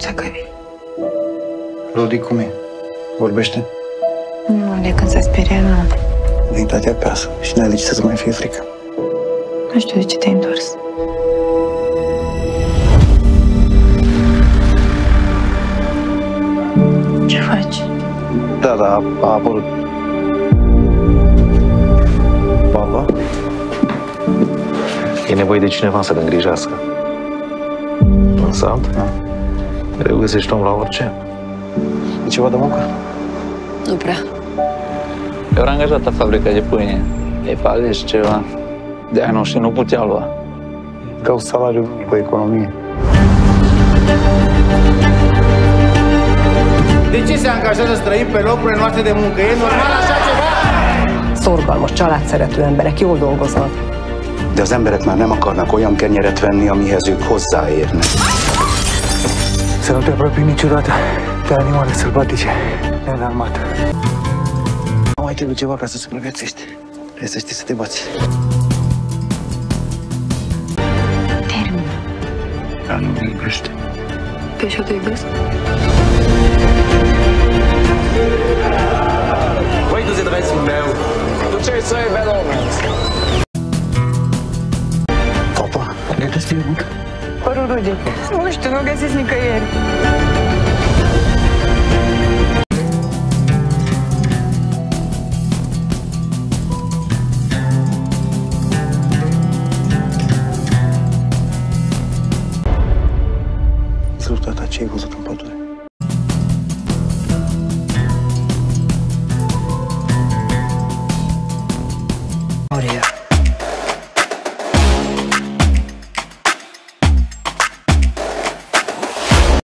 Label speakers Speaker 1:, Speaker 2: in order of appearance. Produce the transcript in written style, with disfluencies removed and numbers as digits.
Speaker 1: așa că vii.
Speaker 2: Rudi, cum e? Vorbește?
Speaker 1: Nu, de când s-a speriat, nu.
Speaker 2: Ai intrat acasă și n-ai de ce să-ți mai fie frică.
Speaker 1: Nu știu de ce te-ai întors. Ce faci?
Speaker 2: Da, a apărut. Papa?
Speaker 3: E nevoie de cineva să-l îngrijească. În sat, greu găsești om la orice.
Speaker 2: E ceva de muncă?
Speaker 1: Nu prea.
Speaker 4: Eu era angajat la fabrica de pâine. E pales ceva. De-aia nu și nu putea lua.
Speaker 2: Vreau salariu mic, o economie.
Speaker 5: De ce se angajează străini pe locurile noastre de muncă? E normal așa ceva?
Speaker 6: Szorgalmas, családszerető emberek jól dolgoznak.
Speaker 7: De az emberek már nem akarnak olyan kenyeret venni, amihez ők hozzáérnek.
Speaker 2: Să nu te apropii niciodată de animale sălbatice neînarmate. Nu mai trebuie ceva ca să supraviețuiești. Trebuie să știi să te bați.
Speaker 1: Termină.
Speaker 2: Dar nu mă iubește.
Speaker 1: Pe așa te iubesc?
Speaker 5: Voi du-te dresul meu. Tu ce să e velomens?
Speaker 2: Papa, ne-ai găsit mult?
Speaker 1: Părul Rudi. Nu știu, nu găsesc nicăieri.
Speaker 2: Salut, tata, ce ai văzut în pădure?
Speaker 6: Maria.